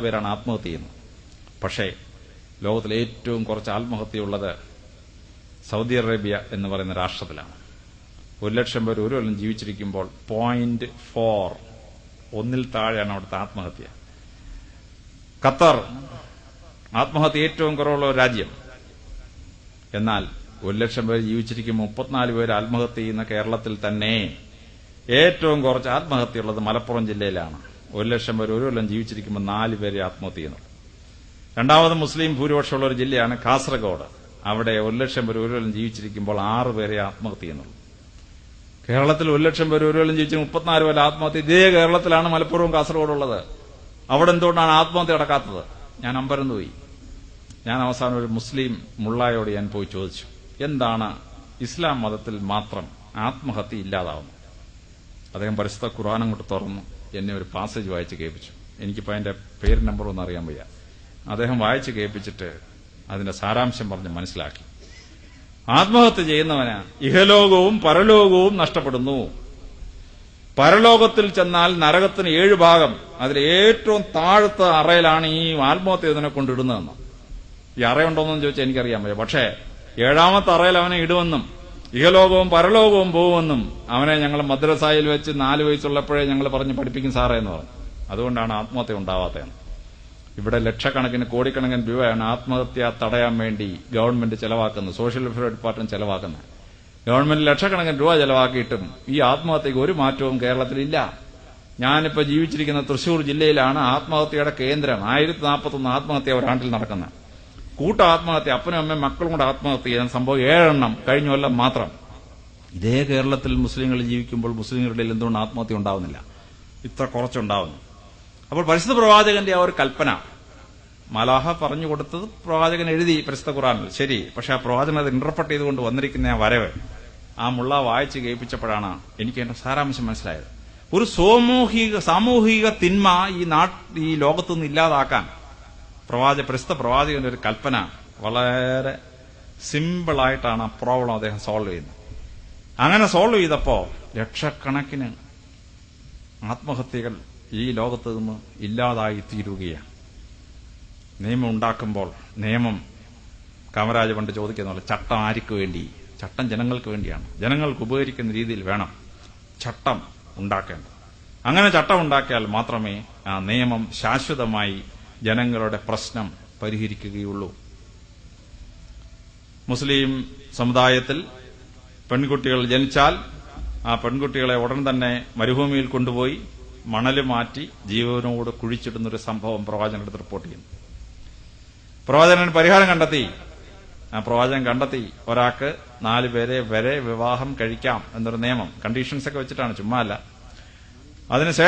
പേരാണ് ആത്മഹത്യ ചെയ്യുന്നത്. പക്ഷേ ലോകത്തിലെ ഏറ്റവും കുറച്ച് ആത്മഹത്യയുള്ളത് സൗദി അറേബ്യ എന്ന് പറയുന്ന രാഷ്ട്രത്തിലാണ്. 1,00,000 പേർ ഒരു കൊല്ലം ജീവിച്ചിരിക്കുമ്പോൾ 0.4 ഒന്നിൽ താഴെയാണ് അവിടുത്തെ ആത്മഹത്യ. ഖത്തർ ആത്മഹത്യ ഏറ്റവും കുറവുള്ള ഒരു രാജ്യം. എന്നാൽ 1,00,000 പേർ ജീവിച്ചിരിക്കുമ്പോൾ 34 പേര് ആത്മഹത്യ ചെയ്യുന്ന കേരളത്തിൽ തന്നെ ഏറ്റവും കുറച്ച് ആത്മഹത്യയുള്ളത് മലപ്പുറം ജില്ലയിലാണ്. 1,00,000 പേർ ഒരു കൊല്ലം ജീവിച്ചിരിക്കുമ്പോൾ 4 പേര് ആത്മഹത്യ ചെയ്യുന്നു. രണ്ടാമത് മുസ്ലിം ഭൂരിപക്ഷമുള്ള ഒരു ജില്ലയാണ് കാസർഗോഡ്. അവിടെ 1,00,000 പേർ ഒരു കൊല്ലം ജീവിച്ചിരിക്കുമ്പോൾ 6 പേരെ ആത്മഹത്യ ചെയ്യുന്നുള്ളൂ. കേരളത്തിൽ 1,00,000 പേർ ഒരു കൊല്ലം ജീവിച്ച് 34 പേര് ആത്മഹത്യ. ഇതേ കേരളത്തിലാണ് മലപ്പുറവും കാസർഗോഡും ഉള്ളത്. അവിടെ എന്തുകൊണ്ടാണ് ആത്മഹത്യ നടക്കാത്തത്? ഞാൻ അമ്പരന്ന് പോയി. ഞാൻ അവസാനം ഒരു മുസ്ലിം മുള്ളായോട് ഞാൻ പോയി ചോദിച്ചു, എന്താണ് ഇസ്ലാം മതത്തിൽ മാത്രം ആത്മഹത്യ ഇല്ലാതാവുന്നത്? അദ്ദേഹം പരിശുദ്ധ ഖുർആൻ അങ്ങോട്ട് തുറന്നു എന്നെ ഒരു പാസേജ് വായിച്ച് കേൾപ്പിച്ചു. എനിക്കിപ്പോൾ അതിന്റെ പേര് നമ്പറൊന്നും അറിയാൻ വയ്യ. അദ്ദേഹം വായിച്ച് കേൾപ്പിച്ചിട്ട് അതിന്റെ സാരാംശം പറഞ്ഞ് മനസ്സിലാക്കി. ആത്മഹത്യ ചെയ്യുന്നവന് ഇഹലോകവും പരലോകവും നഷ്ടപ്പെടുന്നു. പരലോകത്തിൽ ചെന്നാൽ നരകത്തിന് 7 ഭാഗം, അതിൽ ഏറ്റവും താഴത്തെ അറയിലാണ് ഈ ആത്മഹത്യ ഇതിനെ കൊണ്ടിടുന്നതെന്ന്. ഈ അറയുണ്ടോയെന്ന് ചോദിച്ചാൽ എനിക്കറിയാൻ വയ്യ. പക്ഷേ 7ാമത്തെ അറയിൽ അവനെ ഇടുമെന്നും ഇഹലോകവും പരലോകവും പോകുമെന്നും അവനെ ഞങ്ങൾ മദ്രസായിൽ വെച്ച് 4 വയസ്സുള്ളപ്പോഴേ ഞങ്ങൾ പറഞ്ഞ് പഠിപ്പിക്കും സാറേ എന്ന് പറഞ്ഞു. അതുകൊണ്ടാണ് ആത്മഹത്യ ഉണ്ടാവാത്തതെന്ന്. ഇവിടെ ലക്ഷക്കണക്കിന് കോടിക്കണക്കിന് രൂപയാണ് ആത്മഹത്യ തടയാൻ വേണ്ടി ഗവൺമെന്റ് ചെലവാക്കുന്നത്, സോഷ്യൽ വെൽഫെയർ ഡിപ്പാർട്ട്മെന്റ് ചെലവാക്കുന്നത്. ഗവൺമെന്റ് ലക്ഷക്കണക്കിന് രൂപ ചെലവാക്കിയിട്ടും ഈ ആത്മഹത്യക്ക് ഒരു മാറ്റവും കേരളത്തിലില്ല. ഞാനിപ്പോൾ ജീവിച്ചിരിക്കുന്ന തൃശൂർ ജില്ലയിലാണ് ആത്മഹത്യയുടെ കേന്ദ്രം. 1041 ആത്മഹത്യ ഒരാണ്ടിൽ നടക്കുന്നത്. കൂട്ട ആത്മഹത്യ, അപ്പനും അമ്മയും മക്കളും കൂടെ ആത്മഹത്യ ചെയ്യുന്ന സംഭവം 7 എണ്ണം കഴിഞ്ഞ കൊല്ലം മാത്രം. ഇതേ കേരളത്തിൽ മുസ്ലിങ്ങൾ ജീവിക്കുമ്പോൾ മുസ്ലിങ്ങളുടെ എന്തുകൊണ്ട് ആത്മഹത്യ ഉണ്ടാവുന്നില്ല? ഇത്ര കുറച്ചുണ്ടാവുന്നു. അപ്പോൾ പരിശുദ്ധ പ്രവാചകന്റെ ആ ഒരു കൽപ്പന മലാഹ പറഞ്ഞു കൊടുത്തത് പ്രവാചകൻ എഴുതി പരിശുദ്ധ ഖുർആനിൽ, ശരി. പക്ഷെ ആ പ്രവാചകൻ അത് ഇന്റർപ്രറ്റ് ചെയ്തുകൊണ്ട് വന്നിരിക്കുന്ന ആ വരവ് ആ മുള്ള വായിച്ച് കേൾപ്പിച്ചപ്പോഴാണ് എനിക്ക് എന്റെ സാരാംശം മനസ്സിലായത്. ഒരു സാമൂഹിക തിന്മ ഈ ലോകത്തുനിന്ന് ഇല്ലാതാക്കാൻ പരിശുദ്ധ പ്രവാചകന്റെ ഒരു കൽപ്പന വളരെ സിമ്പിളായിട്ടാണ് ആ പ്രോബ്ലം അദ്ദേഹം സോൾവ് ചെയ്യുന്നത്. അങ്ങനെ സോൾവ് ചെയ്തപ്പോ ലക്ഷക്കണക്കിന് ആത്മഹത്യകൾ ഈ ലോകത്ത് നിന്ന് ഇല്ലാതായി തീരുകയാണ്. നിയമം ഉണ്ടാക്കുമ്പോൾ കാമരാജ് പണ്ട് ചോദിക്കുന്ന ചട്ടം ആർക്ക് വേണ്ടി? ചട്ടം ജനങ്ങൾക്ക് വേണ്ടിയാണ്. ജനങ്ങൾക്ക് ഉപകരിക്കുന്ന രീതിയിൽ വേണം ചട്ടം ഉണ്ടാക്കേണ്ടത്. അങ്ങനെ ചട്ടം ഉണ്ടാക്കിയാൽ മാത്രമേ ആ നിയമം ശാശ്വതമായി ജനങ്ങളുടെ പ്രശ്നം പരിഹരിക്കുകയുള്ളൂ. മുസ്ലിം സമുദായത്തിൽ പെൺകുട്ടികൾ ജനിച്ചാൽ ആ പെൺകുട്ടികളെ ഉടൻ തന്നെ മരുഭൂമിയിൽ കൊണ്ടുപോയി മണല് മാറ്റി ജീവനോട് കുഴിച്ചിടുന്നൊരു സംഭവം പ്രവാചകന്റെ റിപ്പോർട്ട് ചെയ്യുന്നു. പ്രവാചകൻ പരിഹാരം കണ്ടെത്തി. ആ പ്രവാചകൻ കണ്ടെത്തി ഒരാൾക്ക് 4 പേരെ വരെ വിവാഹം കഴിക്കാം എന്നൊരു നിയമം, കണ്ടീഷൻസ് ഒക്കെ വെച്ചിട്ടാണ്, ചുമ്മാ അല്ല. അതിനുശേഷം